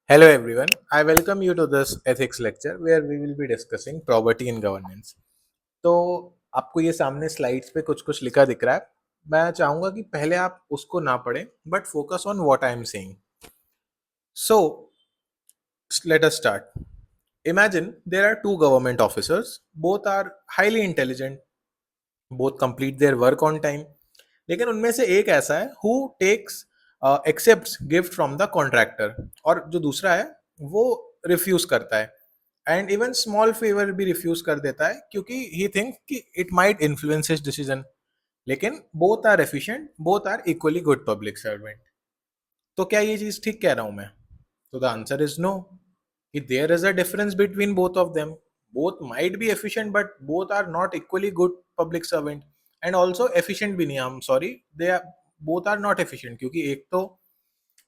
Hello everyone, I welcome you to this ethics lecture where we will be discussing property in governance. तो आपको ये सामने slides पे कुछ कुछ लिखा दिख रहा है. मैं चाहूंगा कि पहले आप उसको ना पढ़ें but focus on what I am saying. So let us start. Imagine there are two government officers, both are highly intelligent, both complete their work on time. लेकिन उनमें से एक ऐसा है who takes accepts gift from the contractor और जो दूसरा है वो रिफ्यूज करता है एंड इवन स्मॉल फेवर भी रिफ्यूज कर देता है क्योंकि ही थिंक कि it might influence his decision. लेकिन both are efficient, both are equally good public servant. तो क्या ये चीज ठीक कह रहा हूं मैं? तो द आंसर इज नो. कि there is a difference between both of them. Both might be efficient but both are not equally good public servant. And also efficient भी नहीं. I am sorry, they are both are not efficient क्योंकि एक तो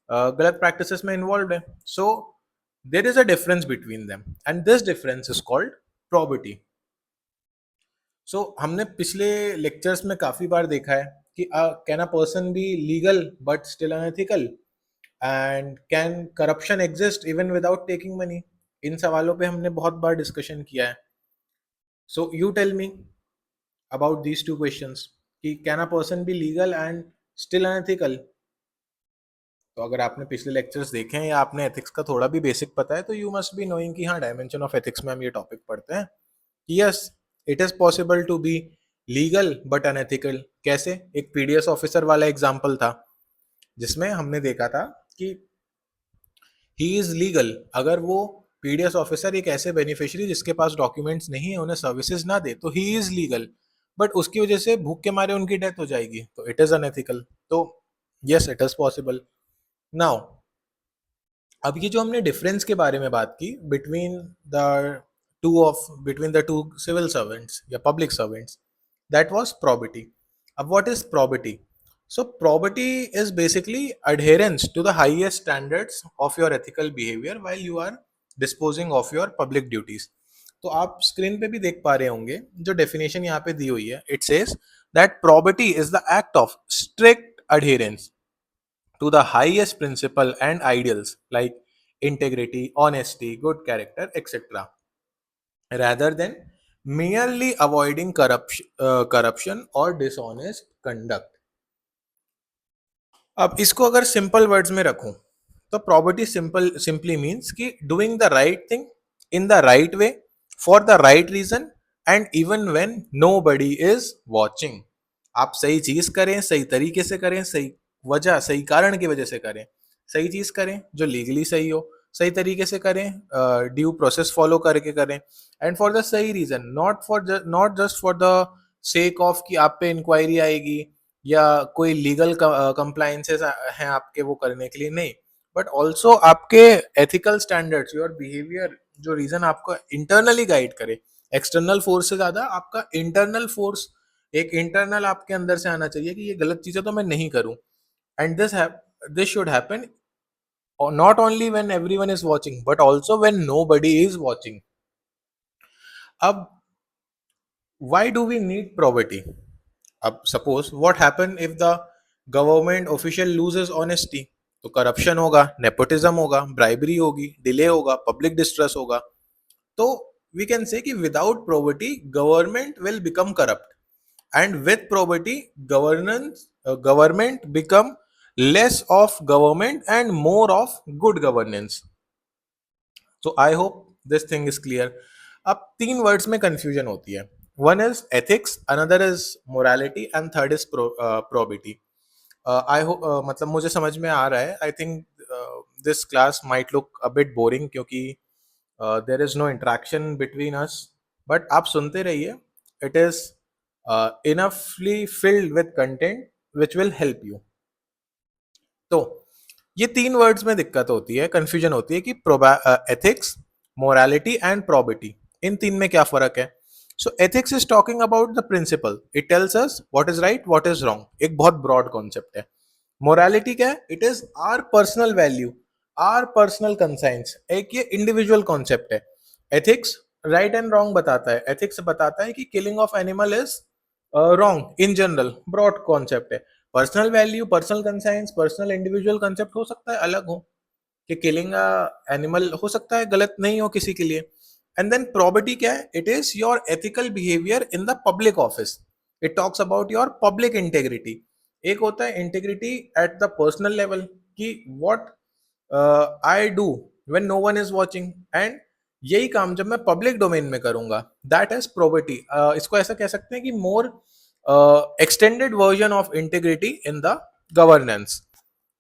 गलत practices में involve है. So there is a difference between them and this difference is called probity. सो हमने पिछले लेक्चर्स में काफी बार देखा है कि can a person be legal but still unethical and can corruption exist even without taking money. इन सवालों पे हमने बहुत बार डिस्कशन किया है. So you tell me about these two questions कि can a person be legal and still unethical. तो अगर आपने पिछले लेक्चर्स देखे हैं या आपने एथिक्स का थोड़ा भी बेसिक पता है तो यू मस्ट बी नोइंग कि हाँ, डायमेंशन ऑफ एथिक्स में हम ये टॉपिक पढ़ते हैं. Yes, it is possible to be legal but unethical. कैसे? एक पीडीएस ऑफिसर वाला एग्जांपल था जिसमें हमने देखा था कि ही इज लीगल अगर वो पीडीएस ऑफिसर एक ऐसे बेनिफिशियरी जिसके पास डॉक्यूमेंट्स नहीं है उन्हें सर्विसेज ना दे तो ही इज लीगल. बट उसकी वजह से भूख के मारे उनकी डेथ हो जाएगी तो इट इज अनएथिकल. तो yes, it is possible. Now अब ये जो हमने डिफरेंस के बारे में बात की between the two civil servants या public servants, that was probity. अब what is probity? So probity is basically adherence to the highest standards of your ethical behavior while you are disposing of your public duties. तो आप screen पे भी देख पा रहे होंगे जो डेफिनेशन यहाँ पे दी हुई है. It says that probity is the act of strict adherence to the highest principle and ideals like integrity, honesty, good character, etc., rather than merely avoiding corruption or dishonest conduct. अब इसको अगर simple words में रखूं तो property simply means कि doing the right thing in the right way for the right reason and even when nobody is watching. आप सही चीज करें, सही तरीके से करें, सही वजह सही कारण की वजह से करें. सही चीज करें जो लीगली सही हो, सही तरीके से करें, ड्यू प्रोसेस फॉलो करके करें एंड फॉर द सही reason, not just for the sake of कि आप पे इंक्वायरी आएगी या कोई लीगल कंप्लायंसेस हैं आपके वो करने के लिए नहीं, बट ऑल्सो आपके एथिकल स्टैंडर्ड्स, योर बिहेवियर, जो रीजन आपको इंटरनली गाइड करे. एक्सटर्नल फोर्स से ज्यादा आपका इंटरनल फोर्स, एक इंटरनल आपके अंदर से आना चाहिए कि ये गलत चीजें तो मैं नहीं करूं. And this should happen not only when everyone is watching but also when nobody is watching. अब why do we need property? अब suppose what happen if the government official loses honesty? तो करप्शन होगा, nepotism होगा, bribery होगी, delay होगा, public distress होगा. तो we can say कि without property government will become corrupt and with property government become less of government and more of good governance. So I hope this thing is clear. अब तीन words में confusion होती है. One is ethics, another is morality and third is probity. I hope मतलब मुझे समझ में आ रहा है. I think this class might look a bit boring क्योंकि there is no interaction between us, but आप सुनते रहिए. इट इज इनफली filled with content which will help you. तो ये तीन वर्ड्स में दिक्कत होती है, कंफ्यूजन होती है कि एथिक्स, मोरालिटी एंड प्रोबिटी, इन तीन में क्या फर्क है. So ethics is talking about the principle. It tells us what is right, what is wrong. एक बहुत ब्रॉड कॉन्सेप्ट है. मोरालिटी क्या है? It is our personal value, our personal conscience. एक ये इंडिविजुअल कॉन्सेप्ट है. एथिक्स राइट एंड रॉन्ग बताता है. एथिक्स बताता है कि killing of animal is wrong in general, broad concept है. Personal value, personal conscience, personal individual concept हो सकता है अलग हो. कि किलिंग एनिमल हो सकता है गलत नहीं हो किसी के लिए. एंड देन प्रॉबिटी क्या है? It is your ethical behaviour in the public office. It talks about your public integrity. एक होता है integrity at the personal level कि what I do when no one is watching, and यही काम जब मैं पब्लिक डोमेन में करूंगा, दैट इज प्रोबिटी. इसको ऐसा कह सकते हैं कि more extended version of integrity in the governance.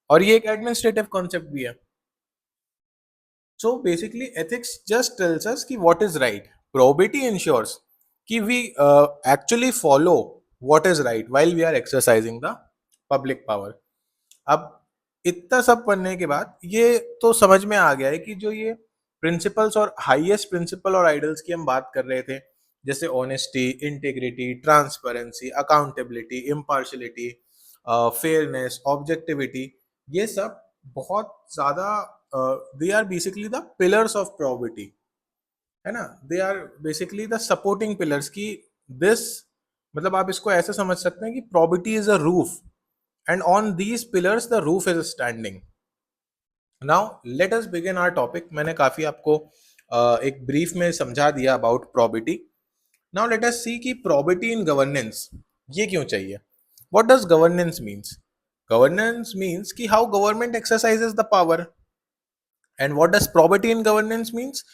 और ये एक एडमिनिस्ट्रेटिव कॉन्सेप्ट भी है. So basically ethics just tells us कि what is right. Probity ensures कि we actually follow what is right while we are exercising the public power. अब इतना सब पढ़ने के बाद ये तो समझ में आ गया है कि जो ये प्रिंसिपल्स और हाईएस्ट प्रिंसिपल और आइडल्स की हम बात कर रहे थे, जैसे honesty, integrity, transparency, accountability, impartiality, fairness, objectivity, ये सब बहुत ज्यादा they are basically the pillars of probity, है ना. They are basically the supporting pillars की दिस, मतलब आप इसको ऐसे समझ सकते हैं कि probity is a roof, and on these pillars the roof is standing. Now let us begin our topic. मैंने काफी आपको एक ब्रीफ में समझा दिया about probity. Now let us see कि probity in governance ये क्यों चाहिए. What does governance means? Governance means कि how government exercises the power. And what does probity in governance means?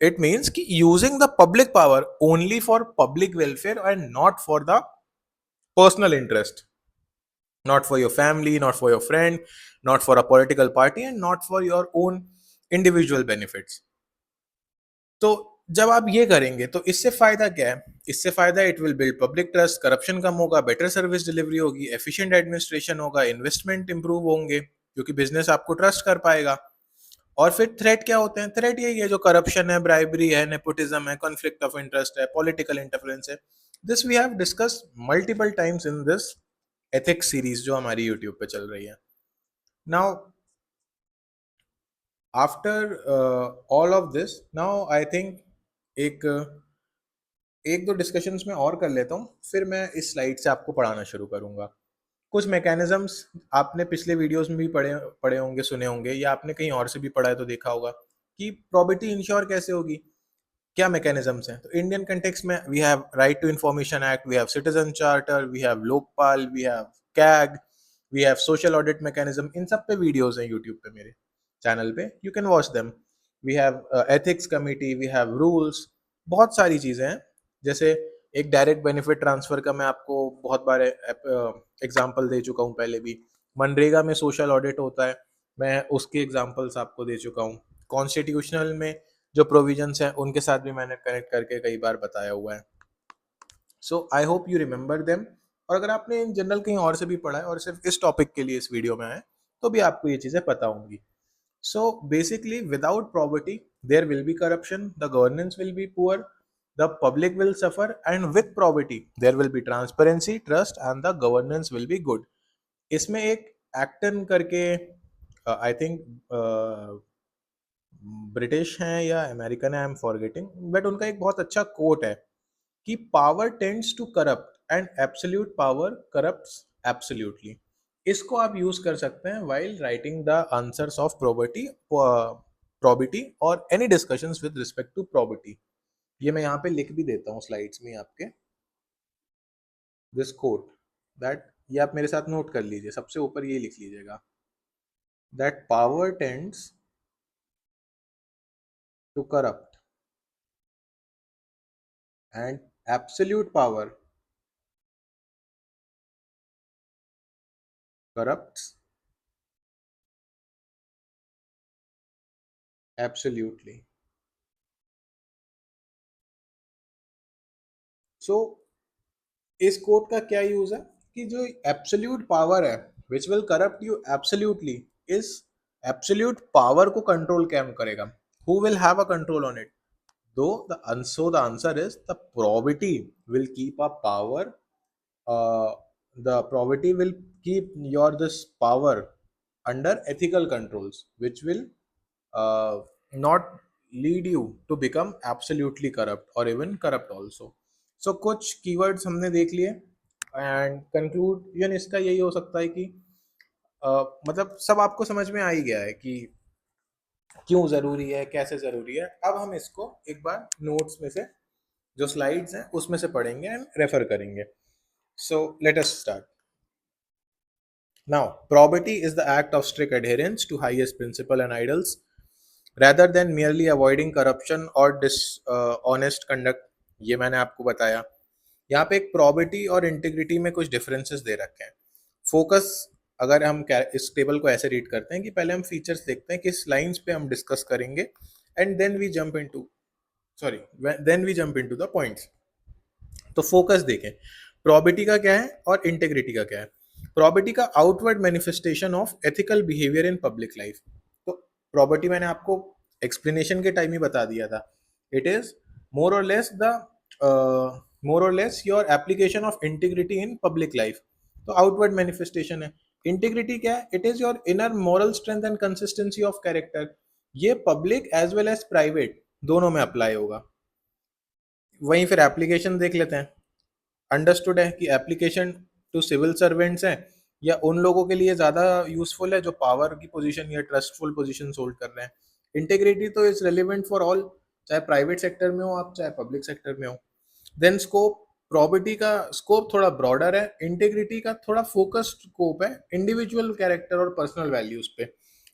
It means कि using the public power only for public welfare and not for the personal interest, not for your family, not for your friend, not for a political party, and not for your own individual benefits. तो जब आप ये करेंगे तो इससे फायदा क्या है? इससे फायदा, it will build public trust, corruption कम होगा, बेटर सर्विस डिलीवरी होगी, एफिशिएंट एडमिनिस्ट्रेशन होगा, इन्वेस्टमेंट इंप्रूव होंगे क्योंकि बिजनेस आपको ट्रस्ट कर पाएगा. और फिर थ्रेट क्या होते हैं? थ्रेट यही है जो करप्शन है, ब्राइबरी है, नेपोटिज्म है, कॉन्फ्लिक्ट ऑफ इंटरेस्ट है, पॉलिटिकल इंटरफेरेंस है. This we have discussed multiple times in this ethics series जो हमारी यूट्यूब पे चल रही है. Now after all of this, now I think एक एक दो डिस्कशंस में और कर लेता हूँ, फिर मैं इस स्लाइड से आपको पढ़ाना शुरू करूंगा. कुछ मैकेनिज्म्स आपने पिछले वीडियोस में भी पढ़े पढ़े होंगे, सुने होंगे, या आपने कहीं और से भी पढ़ा है तो देखा होगा कि प्रॉपर्टी इंश्योर कैसे होगी, क्या मैकेनिज्म्स हैं. तो इंडियन कंटेक्स्ट में we have right to information act, we have citizen charter, we have Lokpal, we have CAG, we have social audit mechanism. इन सब पे वीडियोस हैं यूट्यूब पे मेरे चैनल पे, you can watch them. We have ethics committee, we have rules, बहुत सारी चीजें हैं. जैसे एक डायरेक्ट बेनिफिट ट्रांसफर का मैं आपको बहुत बार एग्जांपल दे चुका हूँ पहले भी. मनरेगा में सोशल ऑडिट होता है, मैं उसके एग्जांपल्स आपको दे चुका हूँ. कॉन्स्टिट्यूशनल में जो प्रोविजंस हैं उनके साथ भी मैंने कनेक्ट करके कई बार बताया हुआ है. So I hope you remember them. और अगर आपने इन जनरल कहीं और से भी पढ़ा है और सिर्फ इस टॉपिक के लिए इस वीडियो में आए तो भी आपको ये चीजें पता होंगी. So basically without property there will be corruption, the governance will be poor, the public will suffer, and with probity there will be transparency, trust, and the governance will be good. इसमें एक Acton करके I think British हैं या American है, I am forgetting, but उनका एक बहुत अच्छा कोट है कि power tends to corrupt and absolute power corrupts absolutely. इसको आप यूज कर सकते हैं while writing the answers of probity और any discussions with respect to probity. ये मैं यहाँ पे लिख भी देता हूँ स्लाइड्स में आपके, दिस कोट दैट, ये आप मेरे साथ नोट कर लीजिए, सबसे ऊपर ये लिख लीजिएगा, that power tends to corrupt and absolute power corrupts absolutely. So इस कोट का क्या यूज है कि जो एब्सोल्यूट पावर है which will corrupt you absolutely, इस एब्सोल्यूट पावर को कंट्रोल कैम करेगा? Who will have a control on it? Though the answer is the probability will keep a power. The probability will keep your this power under ethical controls, which will not lead you to become absolutely corrupt or even corrupt also. So कुछ keywords हमने देख लिए and conclusion इसका यही हो सकता है कि मतलब सब आपको समझ में आ ही गया है कि क्यों ज़रूरी है, कैसे ज़रूरी है। अब हम इसको एक बार नोट्स में से जो स्लाइड्स हैं उसमें से पढ़ेंगे एंड रेफर करेंगे। So let us start. Now, probity is the act of strict adherence to highest principle and ideals rather than merely avoiding corruption or dishonest conduct। ये मैंने आपको बताया। यहाँ पे एक probity और integrity में कुछ differences दे रखे हैं। फोकस, अगर हम इस टेबल को ऐसे रीड करते हैं कि पहले हम फीचर्स देखते हैं, किस लाइंस पे हम डिस्कस करेंगे and then we jump into the points. तो फोकस देखें, प्रोबिटी का क्या है और इंटेग्रिटी का क्या है। प्रोबिटी का outward manifestation of ethical behaviour in public life. तो प्रोबिटी मैंने आपको एक्सप्लेनेशन के टाइम ही बता दिया था, इट इज मोर और लेस द मोर और less your application of integrity in public life. तो आउटवर्ड मैनिफेस्टेशन है। इंटीग्रिटी क्या है? It is your inner moral strength and consistency of character. ये public as well as private दोनों में apply होगा। वहीं फिर एप्लीकेशन देख लेते हैं। अंडरस्टूड है कि एप्लीकेशन टू सिविल सर्वेंट्स हैं या उन लोगों के लिए ज़्यादा यूजफुल है जो पावर की पोजीशन या ट्रस्टफुल पोजीशन होल्ड कर रहे हैं। इंटीग्रिटी तो इज रेलिवेंट फॉर ऑल, चाहे प्राइवेट सेक्टर में हो आप, चाहे पब्लिक सेक्टर में हो। देन स्कोप, प्रॉपर्टी का स्कोप थोड़ा ब्रॉडर है, इंटीग्रिटी का थोड़ा फोकस्ड स्कोप है इंडिविजुअल कैरेक्टर और पर्सनल वैल्यूज पे।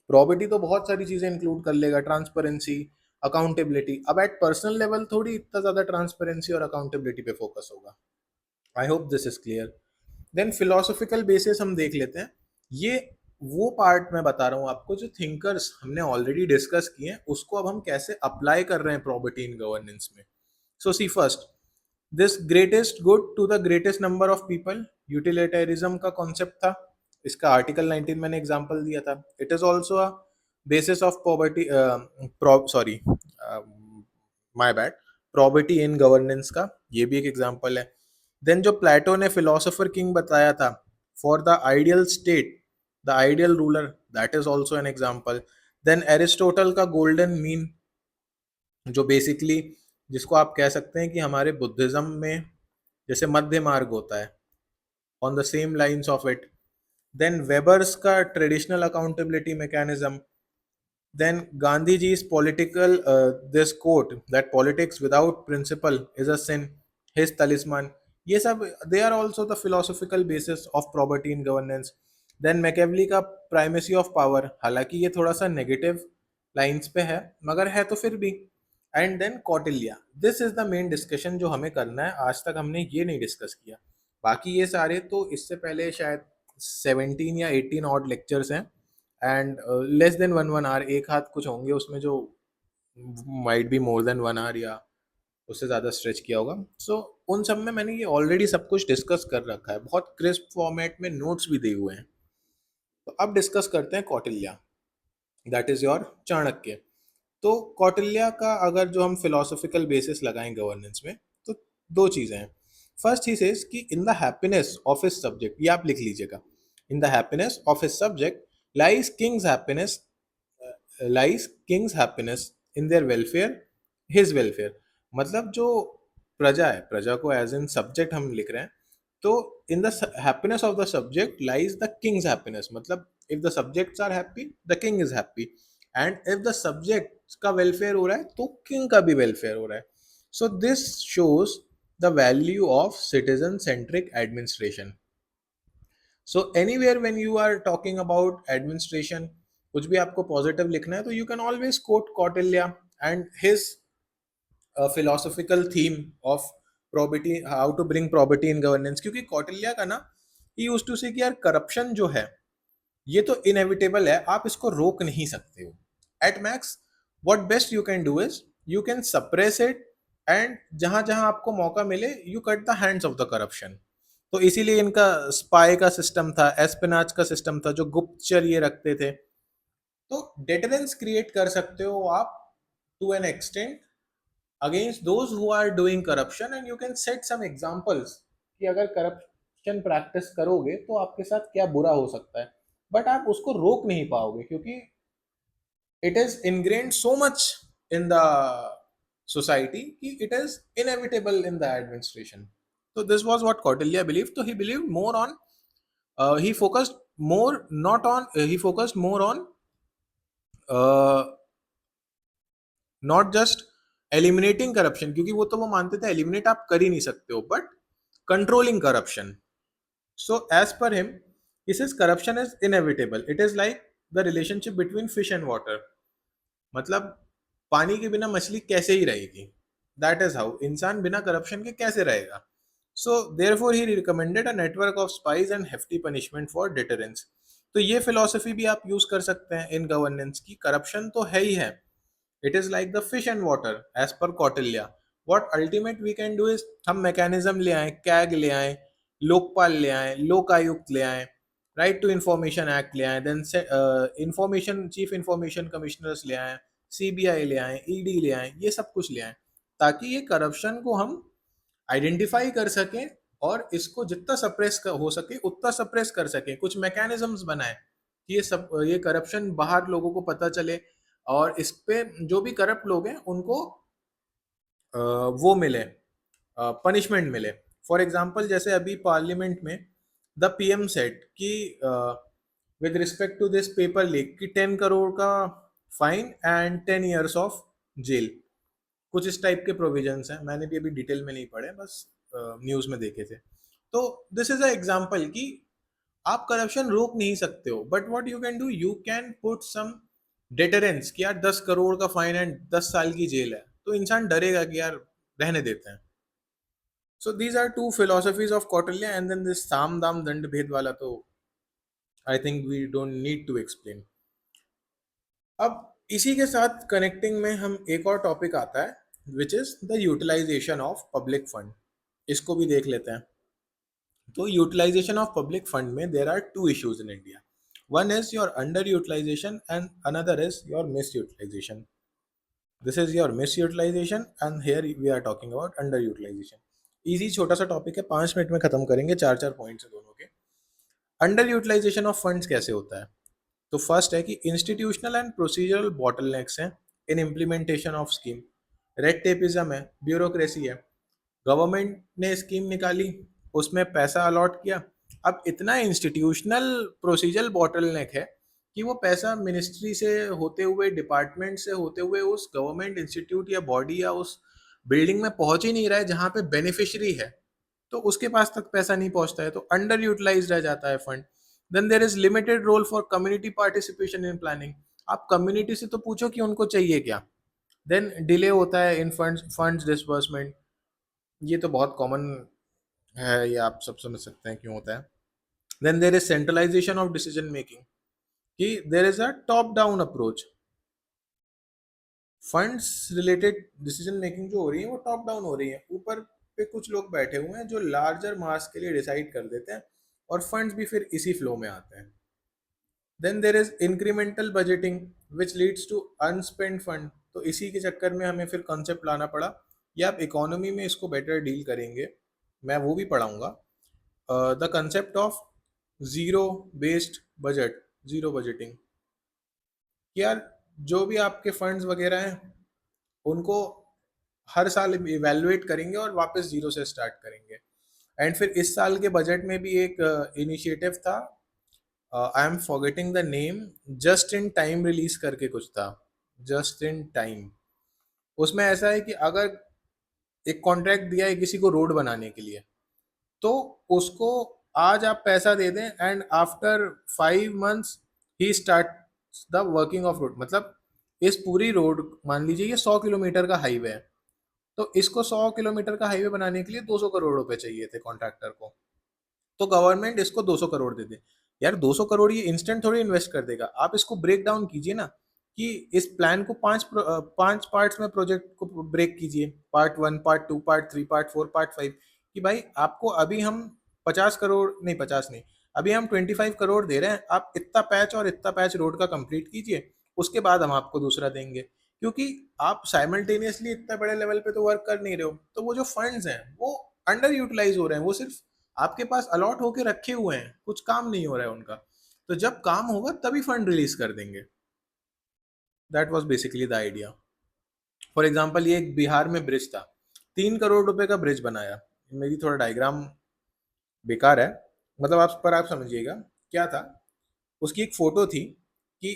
प्रॉपर्टी तो बहुत सारी चीजें इंक्लूड कर लेगा, ट्रांसपेरेंसी, अकाउंटेबिलिटी। अब एट पर्सनल लेवल थोड़ी इतना ज्यादा ट्रांसपेरेंसी और अकाउंटेबिलिटी पे फोकस होगा। I hope this is clear. Then philosophical basis हम देख लेते हैं। ये वो पार्ट मैं बता रहा हूँ आपको जो थिंकर्स हमने ऑलरेडी डिस्कस किए हैं, उसको अब हम कैसे अप्लाई कर रहे हैं प्रॉपर्टी इन गवर्नेंस में। So see first, this greatest good to the greatest number of people, utilitarianism का कॉन्सेप्ट था। इसका आर्टिकल 19 मैंने एग्जांपल दिया था। It is also a basis of poverty, sorry my bad, property in governance का ये भी एक एग्जांपल है। देन जो प्लेटो ने फिलोसोफर किंग बताया था, for the ideal state the ideal ruler, that is also an example. Then Aristotle का गोल्डन मीन, जो बेसिकली जिसको आप कह सकते हैं कि हमारे बुद्धिज्म में जैसे मध्य मार्ग होता है, on the same lines of it. Then Weber's का traditional accountability mechanism. Then Gandhiji's political, this quote that politics without principle is a sin, his talisman, ये सब they are also the philosophical basis of property in governance. Then Machiavelli का primacy of power, हालांकि ये थोड़ा सा negative lines पे है मगर है तो फिर भी। And then Kautilya, this is the main discussion जो हमें करना है। आज तक हमने ये नहीं डिस्कस किया, बाकी ये सारे तो इससे पहले शायद 17 या 18 ऑड लेक्चर्स हैं and less than one hour, एक हाथ कुछ होंगे उसमें जो might be more than 1 hour या उससे ज़्यादा स्ट्रेच किया होगा। सो उन सब में मैंने ये ऑलरेडी सब कुछ डिस्कस कर रखा है, बहुत क्रिस्प फॉर्मेट में नोट्स भी दिए हुए हैं। तो अब डिस्कस करते हैं Kautilya, that is your Chanakya. तो कौटिल्य का अगर जो हम फिलोसॉफिकल बेसिस लगाएं गवर्नेंस में, तो दो चीज़ें हैं। फर्स्ट ही सेज कि इन the happiness of his subject, ये आप लिख लीजिएगा, इन the happiness of his subject lies Kings happiness, lies Kings happiness in their welfare, his welfare. मतलब जो प्रजा है, प्रजा को एज इन सब्जेक्ट हम लिख रहे हैं, तो in the happiness of the subject lies the king's happiness. मतलब if the subjects are happy the king is happy, and if the subject का वेलफेयर हो रहा है तो किंग का भी वेलफेयर हो रहा है। So this shows the value of citizen centric administration. So anywhere when you are talking about administration, कुछ भी आपको पॉजिटिव लिखना है तो you can always quote Kautilya and his philosophical theme of probity, how to bring probity in governance। क्योंकि कौटिल्य का ना, he used to say कि यार करप्शन जो है ये तो इनएविटेबल है, आप इसको रोक नहीं सकते हो। At max what best you can do is you can suppress it, and जहां जहां आपको मौका मिले you cut the hands of the corruption. तो इसीलिए इनका स्पाई का सिस्टम था, एस्पिनाच का सिस्टम था, जो गुप्तचर ये रखते थे। तो डेटरेंस क्रिएट कर सकते हो आप to an extent against those who are doing corruption, and you can set some examples कि अगर करप्शन प्रैक्टिस करोगे तो आपके साथ क्या बुरा हो सकता है। बट आप उसको रोक नहीं पाओगे क्योंकि it is ingrained so much in the society कि it is inevitable in the administration. तो this was what Kautilya believe. तो he believe more on, he focused more not on he focused more on not just eliminating corruption, क्योंकि वो तो वो मानते थे eliminate आप कर ही नहीं सकते हो, but controlling corruption. So as per him, he says corruption is inevitable. It is like the relationship between fish and water. मतलब पानी के बिना मछली कैसे ही रहेगी. दैट इज हाउ इंसान बिना करप्शन के कैसे रहेगा. So therefore he recommended a network of spice and hefty punishment for deterrence. तो ये फिलोसफी भी आप यूज कर सकते हैं इन गवर्नेंस की. करप्शन तो है ही है. It is like the fish and water as per Kautilya. What ultimate we can do is हम मैकेनिज्म ले आए, कैग ले आए, लोकपाल ले आए, लोक आयुक्त ले आए, राइट टू इंफॉर्मेशन एक्ट ले आए, then information chief information commissioners ले आए, सीबीआई ले आए, ईडी ले आए, ये सब कुछ ले आए, ताकि ये करप्शन को हम आइडेंटिफाई कर सकें और इसको जितना सप्रेस हो सके उतना सप्रेस कर सकें. कुछ मैकेनिज्म्स बनाए कि ये करप्शन बाहर लोगों को पता चले और इस पे जो भी करप्ट लोग हैं उनको वो मिले, पनिशमेंट मिले. फॉर एग्जांपल जैसे अभी पार्लियामेंट में द पीएम सेट कि with respect to this paper leak कि 10 करोड़ का fine and 10 years of jail. कुछ इस टाइप के प्रोविजंस हैं. मैंने भी अभी डिटेल में नहीं पढ़े, बस न्यूज में देखे थे. तो दिस इज अ एग्जांपल कि आप करप्शन रोक नहीं सकते हो, but what you can do, you can put some deterrence कि यार 10 करोड़ का फाइन एंड 10 साल की जेल है, तो इंसान डरेगा कि यार रहने देते हैं. So these are two philosophies of Kautilya. And then this साम दाम दंड भेद वाला तो I think we don't need to explain. अब इसी के साथ कनेक्टिंग में हम एक और टॉपिक आता है which is the utilization of public fund. इसको भी देख लेते हैं. तो यूटिलाइजेशन ऑफ पब्लिक फंड में there are two issues in India. One is your underutilization and another is your misutilization. This is your misutilization and here we are talking about underutilization. Easy छोटा सा topic है, 5 minute में खत्म करेंगे, चार चार points है दोनों के. अंडर यूटिलाइजेशन ऑफ फंड्स कैसे होता है. तो फर्स्ट है कि इंस्टीट्यूशनल एंड प्रोसीजरल बॉटलनेक्स हैं इन implementation of scheme. Red tapism है, ब्यूरोक्रेसी है. गवर्नमेंट ने स्कीम निकाली, उसमें पैसा अलॉट किया. अब इतना इंस्टीट्यूशनल प्रोसीजरल बॉटलनेक है कि वो पैसा मिनिस्ट्री से होते हुए, डिपार्टमेंट से होते हुए उस गवर्नमेंट इंस्टीट्यूट या बॉडी या उस बिल्डिंग में पहुंच ही नहीं रहा है जहां पे बेनिफिशियरी है. तो उसके पास तक पैसा नहीं पहुंचता है, तो अंडर यूटिलाइज रह जाता है fund. Then there is limited role for community participation in planning. आप कम्युनिटी से तो पूछो कि उनको चाहिए क्या. देन डिले होता है इन फंड्स डिसबर्समेंट. ये तो बहुत कॉमन है, ये आप सब समझ सकते हैं क्यों होता है. Then there is centralisation of decision making कि there is a top down approach. Funds related decision making जो हो रही है वो टॉप डाउन हो रही है. ऊपर पे कुछ लोग बैठे हुए हैं जो लार्जर मास के लिए डिसाइड कर देते हैं और फंड्स भी फिर इसी फ्लो में आते हैं. Then there is incremental budgeting which leads to unspent fund. तो इसी के चक्कर में हमें फिर कॉन्सेप्ट लाना पड़ा. या आप इकोनॉमी में इसको बेटर डील करेंगे, मैं वो भी पढ़ाऊंगा. The concept of zero based budget, zero budgeting. कि यार जो भी आपके फंड्स वगैरह हैं उनको हर साल इवेलुएट करेंगे और वापस जीरो से स्टार्ट करेंगे. एंड फिर इस साल के बजट में भी एक इनिशिएटिव था, I am forgetting the name, just in time release करके कुछ था. Just in time. उसमें ऐसा है कि अगर एक कॉन्ट्रैक्ट दिया है किसी को रोड बनाने के लिए, तो उसको आज आप पैसा दे दें and after 5 months he start the working of road. मतलब इस पूरी रोड, मान लीजिए ये 100 किलोमीटर का हाईवे है, तो इसको 100 किलोमीटर का हाईवे बनाने के लिए 200 करोड़ रुपए चाहिए थे कॉन्ट्रैक्टर को. तो गवर्नमेंट इसको 200 करोड़ दे दे. यार 200 करोड़ ये इंस्टेंट थोड़ी इन्वेस्ट कर देगा. आप इसको ब्रेक डाउन कीजिए ना, कि इस प्लान को पांच पार्ट्स में प्रोजेक्ट को ब्रेक कीजिए. Part 1, part 2, part 3, part 4, part 5. कि भाई आपको अभी हम 50 करोड़ नहीं, 50 नहीं, अभी हम 25 करोड़ दे रहे हैं, आप इतना पैच और इतना पैच रोड का कंप्लीट कीजिए, उसके बाद हम आपको दूसरा देंगे. क्योंकि आप साइमल्टेनियसली इतने बड़े लेवल पे तो वर्क कर नहीं रहे हो, तो वो जो फंड्स हैं वो अंडर यूटिलाइज हो रहे हैं. वो सिर्फ आपके पास अलॉट होके रखे हुए हैं, कुछ काम नहीं हो रहा है उनका. तो जब काम होगा तभी फंड रिलीज कर देंगे. That was basically the idea. For example ये एक बिहार में ब्रिज था, 3 करोड़ रुपए का ब्रिज बनाया. मेरी थोड़ा डायग्राम बेकार है, मतलब आप समझिएगा क्या था. उसकी एक फोटो थी कि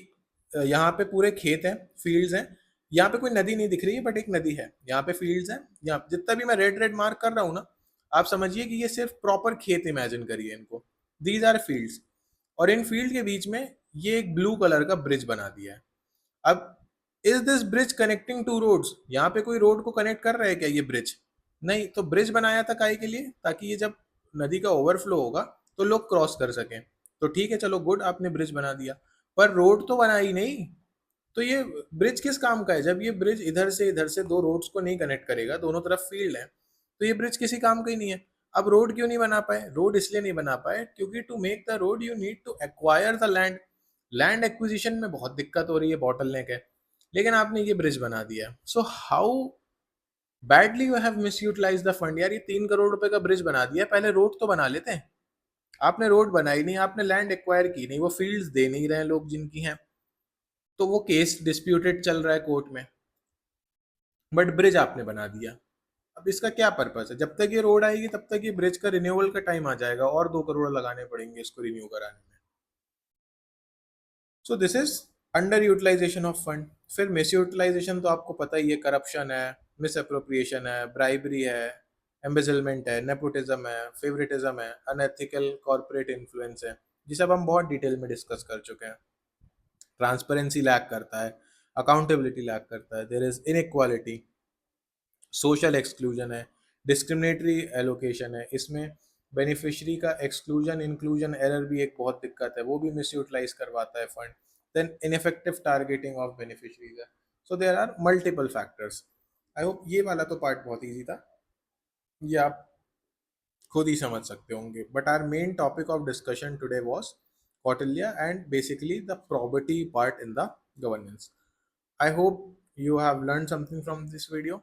यहाँ पे पूरे खेत हैं, फील्ड्स हैं, यहाँ पे कोई नदी नहीं दिख रही है बट एक नदी है, यहाँ पे फील्ड्स हैं, यहाँ जितना भी मैं रेड रेड मार्क कर रहा हूँ ना, आप समझिए कि ये सिर्फ प्रॉपर खेत इमेजिन करिए इनको, दीज आर फील्ड्स। और इन फील्ड के बीच में ये एक ब्लू कलर का ब्रिज बना दिया है। अब is this bridge connecting two roads, यहाँ पे कोई रोड को कनेक्ट कर रहा है क्या ये ब्रिज? नहीं, तो ब्रिज बनाया था काहे के लिए? ताकि ये जब नदी का ओवरफ्लो होगा तो लोग क्रॉस कर सकें। तो ठीक है, चलो गुड, आपने ब्रिज बना दिया, पर रोड तो बना ही नहीं। तो ये ब्रिज किस काम का है? जब ये ब्रिज इधर से दो रोड्स को नहीं कनेक्ट करेगा, दोनों तरफ फील्ड है, तो ये ब्रिज किसी काम का ही नहीं है। अब रोड क्यों नहीं बना पाए? रोड इसलिए नहीं बना पाए क्योंकि to make the road you need to acquire the land. Land acquisition में बहुत दिक्कत हो रही है, बॉटल नेक है। लेकिन आपने ये ब्रिज बना दिया, so how badly you have misutilize the fund. यार ये 3 करोड़ रुपए का ब्रिज बना दिया, पहले रोड तो बना लेते हैं। आपने रोड बनाई नहीं, आपने लैंड एक्वायर की नहीं, वो फील्ड्स दे नहीं रहे हैं लोग जिनकी हैं, तो वो केस डिस्प्यूटेड चल रहा है कोर्ट में, बट ब्रिज आपने बना दिया। अब इसका क्या पर्पस है? जब तक ये रोड आएगी तब तक ये ब्रिज का रिन्यूअल का टाइम आ जाएगा और 2 करोड़ लगाने पड़ेंगे इसको रिन्यू कराने में। So this is underutilization of fund. फिर मिस यूटिलाइजेशन तो आपको पता ही है, करप्शन है, मिस अप्रोप्रिएशन है, ब्राइबरी है, एम्बेजलमेंट है, नेपोटिज्म है, फेवरेटिज्म है, अनएथिकल कॉर्पोरेट इन्फ्लुएंस है, ये सब हम बहुत डिटेल में डिस्कस कर चुके हैं। ट्रांसपेरेंसी लैक करता है, अकाउंटेबिलिटी लैक करता है, there is inequality, social exclusion है, डिस्क्रिमिनेटरी एलोकेशन है, इसमें बेनिफिशियरी का एक्सक्लूजन इंक्लूजन एरर भी एक बहुत दिक्कत है, वो भी मिस यूटिलाइज करवाता है fund. Then ineffective targeting of beneficiaries है। So there are multiple factors. I hope ये वाला तो पार्ट बहुत ईजी था, ये आप खुद ही समझ सकते होंगे, but our main topic of discussion today was Kautilya and basically the property part in the governance. I hope you have learned something from this video.